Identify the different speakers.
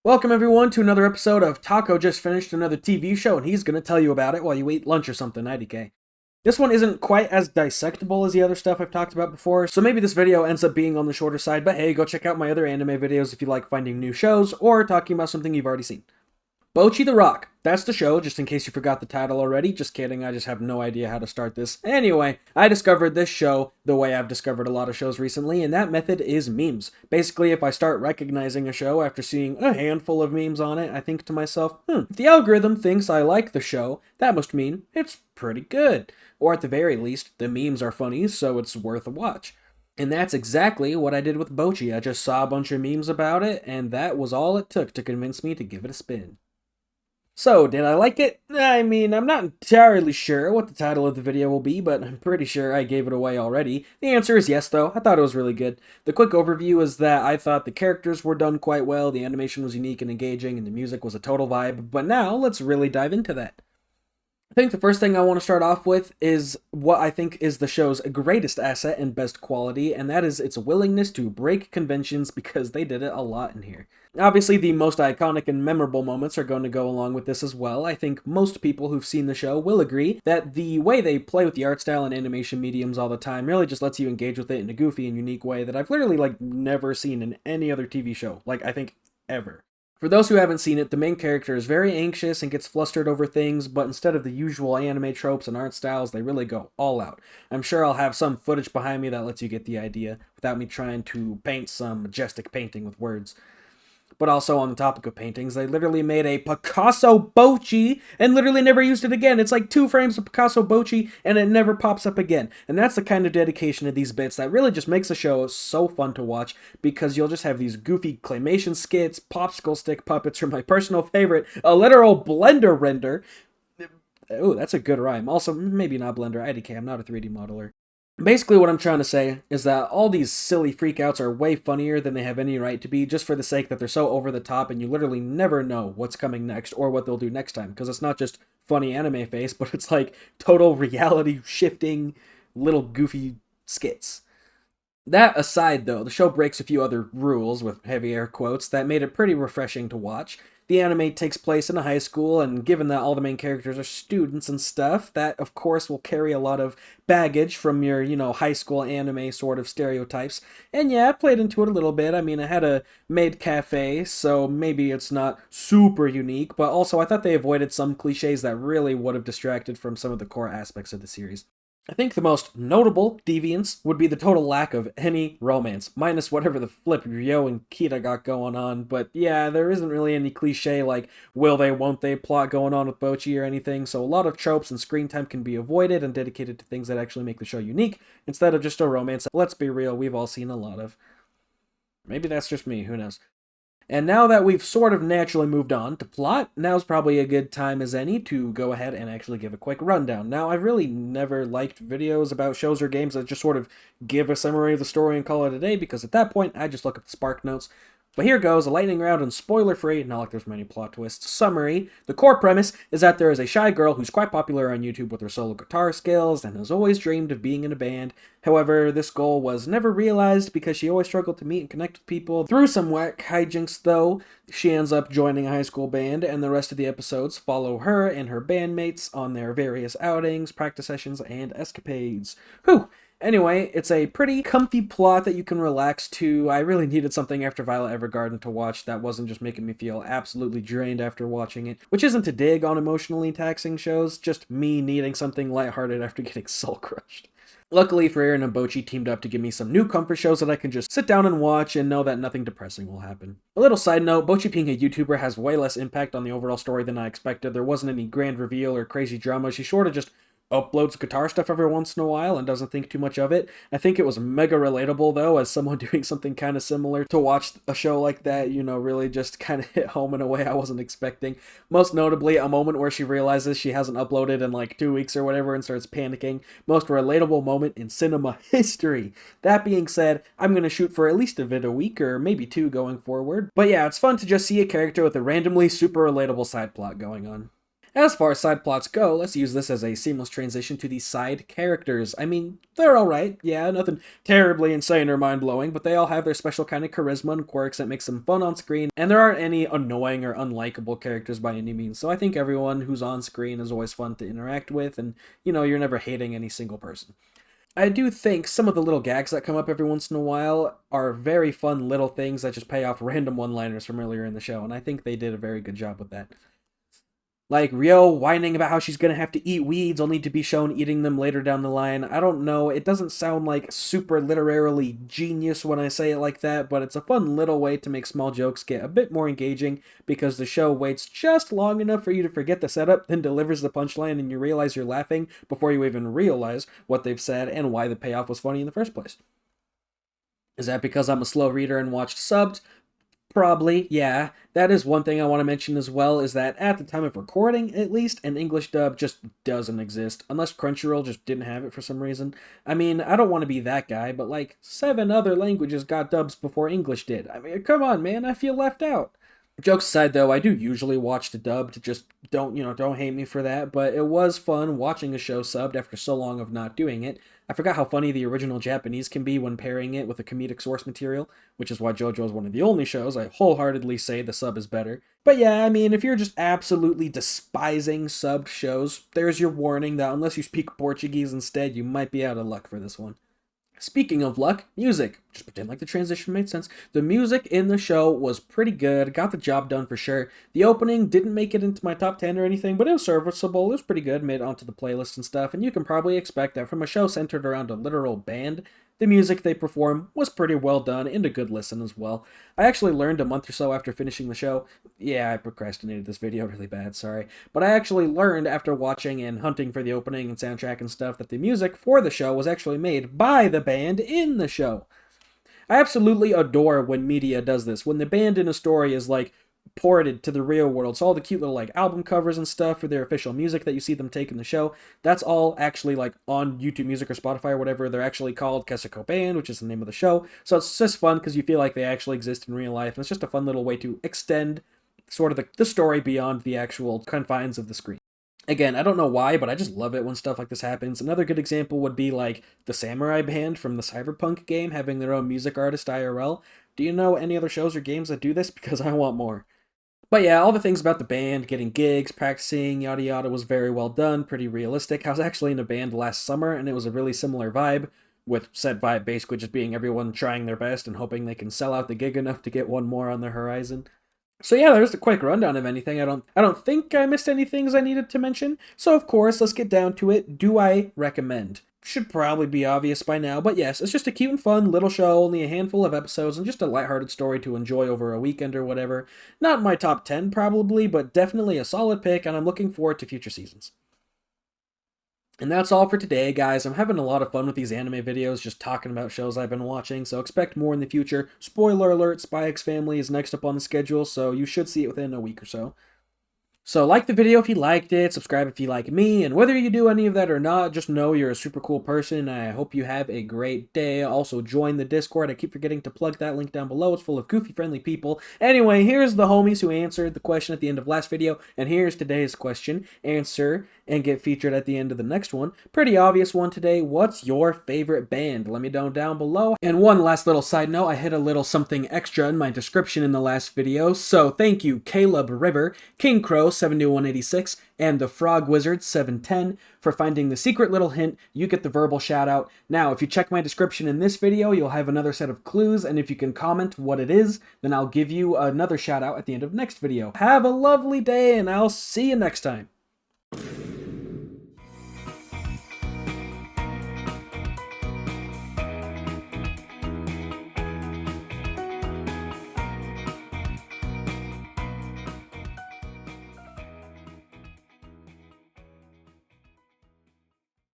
Speaker 1: Welcome everyone to another episode of Taco just finished another TV show and he's gonna tell you about it while you eat lunch or something, IDK. This one isn't quite as dissectable as the other stuff I've talked about before, so maybe this video ends up being on the shorter side, but hey, go check out my other anime videos if you like finding new shows or talking about something you've already seen. Bocchi the Rock. That's the show, just in case you forgot the title already. Just kidding, I just have no idea how to start this. Anyway, I discovered this show the way I've discovered a lot of shows recently, and that method is memes. Basically, if I start recognizing a show after seeing a handful of memes on it, I think to myself, if the algorithm thinks I like the show, that must mean it's pretty good. Or at the very least, the memes are funny, so it's worth a watch. And that's exactly what I did with Bocchi. I just saw a bunch of memes about it, and that was all it took to convince me to give it a spin. So, did I like it? I mean, I'm not entirely sure what the title of the video will be, but I'm pretty sure I gave it away already. The answer is yes, though. I thought it was really good. The quick overview is that I thought the characters were done quite well, the animation was unique and engaging, and the music was a total vibe, but now let's really dive into that. I think the first thing I want to start off with is what I think is the show's greatest asset and best quality, and that is its willingness to break conventions because they did it a lot in here. Obviously, the most iconic and memorable moments are going to go along with this as well. I think most people who've seen the show will agree that the way they play with the art style and animation mediums all the time really just lets you engage with it in a goofy and unique way that I've literally never seen in any other TV show. I think ever. For those who haven't seen it, the main character is very anxious and gets flustered over things, but instead of the usual anime tropes and art styles, they really go all out. I'm sure I'll have some footage behind me that lets you get the idea, without me trying to paint some majestic painting with words. But also on the topic of paintings, they literally made a Picasso Bocchi and literally never used it again. It's like 2 frames of Picasso Bocchi and it never pops up again. And that's the kind of dedication to these bits that really just makes the show so fun to watch, because you'll just have these goofy claymation skits, popsicle stick puppets, or my personal favorite, a literal Blender render. Oh, that's a good rhyme. Also, maybe not Blender, IDK, I'm not a 3D modeler. Basically, what I'm trying to say is that all these silly freakouts are way funnier than they have any right to be, just for the sake that they're so over the top and you literally never know what's coming next or what they'll do next time, because it's not just funny anime face, but it's like total reality shifting little goofy skits. That aside, though, the show breaks a few other rules, with heavy air quotes, that made it pretty refreshing to watch. The anime takes place in a high school, and given that all the main characters are students and stuff, that of course will carry a lot of baggage from your, high school anime sort of stereotypes. And yeah, I played into it a little bit. I mean, I had a maid cafe, so maybe it's not super unique, but also I thought they avoided some cliches that really would have distracted from some of the core aspects of the series. I think the most notable deviance would be the total lack of any romance, minus whatever the flip Ryo and Kita got going on, but yeah, there isn't really any cliche like will they, won't they plot going on with Bocchi or anything, so a lot of tropes and screen time can be avoided and dedicated to things that actually make the show unique, instead of just a romance that, let's be real, we've all seen a lot of. Maybe that's just me, who knows. And now that we've sort of naturally moved on to plot, now's probably a good time as any to go ahead and actually give a quick rundown. Now, I've really never liked videos about shows or games that just sort of give a summary of the story and call it a day, because at that point, I just look at the spark notes. But here goes, a lightning round and spoiler-free, not like there's many plot twists, summary. The core premise is that there is a shy girl who's quite popular on YouTube with her solo guitar skills and has always dreamed of being in a band. However, this goal was never realized because she always struggled to meet and connect with people. Through some whack hijinks, though, she ends up joining a high school band, and the rest of the episodes follow her and her bandmates on their various outings, practice sessions, and escapades. Whew! Anyway, it's a pretty comfy plot that you can relax to. I really needed something after Violet Evergarden to watch that wasn't just making me feel absolutely drained after watching it, which isn't a dig on emotionally taxing shows, just me needing something lighthearted after getting soul crushed. Luckily, Freyr and Bocchi teamed up to give me some new comfort shows that I can just sit down and watch and know that nothing depressing will happen. A little side note, Bocchi being a YouTuber has way less impact on the overall story than I expected. There wasn't any grand reveal or crazy drama. She sort of just uploads guitar stuff every once in a while and doesn't think too much of it. I think it was mega relatable, though, as someone doing something kind of similar, to watch a show like that, really just kind of hit home in a way I wasn't expecting. Most notably, a moment where she realizes she hasn't uploaded in like 2 weeks or whatever and starts panicking. Most relatable moment in cinema history. That being said, I'm going to shoot for at least a vid a week, or maybe 2 going forward. But yeah, it's fun to just see a character with a randomly super relatable side plot going on. As far as side plots go, let's use this as a seamless transition to the side characters. I mean, they're alright, yeah, nothing terribly insane or mind-blowing, but they all have their special kind of charisma and quirks that makes them fun on screen, and there aren't any annoying or unlikable characters by any means, so I think everyone who's on screen is always fun to interact with, and, you know, you're never hating any single person. I do think some of the little gags that come up every once in a while are very fun little things that just pay off random one-liners from earlier in the show, and I think they did a very good job with that. Like Rio whining about how she's gonna have to eat weeds only to be shown eating them later down the line. I don't know, it doesn't sound like super literarily genius when I say it like that, but it's a fun little way to make small jokes get a bit more engaging because the show waits just long enough for you to forget the setup, then delivers the punchline and you realize you're laughing before you even realize what they've said and why the payoff was funny in the first place. Is that because I'm a slow reader and watched subbed? Probably, yeah. That is one thing I want to mention as well, is that at the time of recording, at least, an English dub just doesn't exist, unless Crunchyroll just didn't have it for some reason. I mean, I don't want to be that guy, but like, 7 other languages got dubs before English did. I mean, come on, man, I feel left out. Jokes aside, though, I do usually watch the dubbed, just don't hate me for that, but it was fun watching a show subbed after so long of not doing it. I forgot how funny the original Japanese can be when pairing it with a comedic source material, which is why JoJo is one of the only shows I wholeheartedly say the sub is better. But yeah, I mean, if you're just absolutely despising subbed shows, there's your warning that unless you speak Portuguese instead, you might be out of luck for this one. Speaking of luck, music. Just pretend like the transition made sense. The music in the show was pretty good, got the job done for sure. The opening didn't make it into my top 10 or anything, but it was serviceable, it was pretty good, made it onto the playlist and stuff, and you can probably expect that from a show centered around a literal band, the music they perform was pretty well done and a good listen as well. I actually learned a month or so after finishing the show. Yeah, I procrastinated this video really bad, sorry. But I actually learned after watching and hunting for the opening and soundtrack and stuff that the music for the show was actually made by the band in the show. I absolutely adore when media does this, when the band in a story is like, ported to the real world. So all the cute little like album covers and stuff for their official music that you see them take in the show, that's all actually like on YouTube Music or Spotify or whatever. They're actually called Kesako Band, which is the name of the show. So it's just fun because you feel like they actually exist in real life, and it's just a fun little way to extend sort of the story beyond the actual confines of the screen. Again, I don't know why, but I just love it when stuff like this happens. Another good example would be like the Samurai Band from the Cyberpunk game having their own music artist IRL. Do you know any other shows or games that do this? Because I want more. But yeah, all the things about the band, getting gigs, practicing, yada yada was very well done, pretty realistic. I was actually in a band last summer, and it was a really similar vibe, with said vibe basically just being everyone trying their best and hoping they can sell out the gig enough to get one more on the horizon. So yeah, there's a quick rundown of anything. I don't think I missed any things I needed to mention. So of course, let's get down to it. Do I recommend? Should probably be obvious by now, but yes, it's just a cute and fun little show, only a handful of episodes, and just a lighthearted story to enjoy over a weekend or whatever. Not my top 10 probably, but definitely a solid pick, and I'm looking forward to future seasons. And that's all for today, guys. I'm having a lot of fun with these anime videos, just talking about shows I've been watching, so expect more in the future. Spoiler alert, Spy X Family is next up on the schedule, so you should see it within a week or so. So like the video if you liked it, subscribe if you like me, and whether you do any of that or not, just know you're a super cool person, and I hope you have a great day. Also join the Discord, I keep forgetting to plug that link down below, it's full of goofy friendly people. Anyway, here's the homies who answered the question at the end of last video, and here's today's question. Answer and get featured at the end of the next one. Pretty obvious one today. What's your favorite band? Let me know down below. And one last little side note, I hit a little something extra in my description in the last video, so thank you Caleb River, King Crow 72186, and the Frog Wizard 710 for finding the secret little hint. You get the verbal shout out. Now, if you check my description in this video, you'll have another set of clues, and if you can comment what it is, then I'll give you another shout out at the end of next video. Have a lovely day, and I'll see you next time.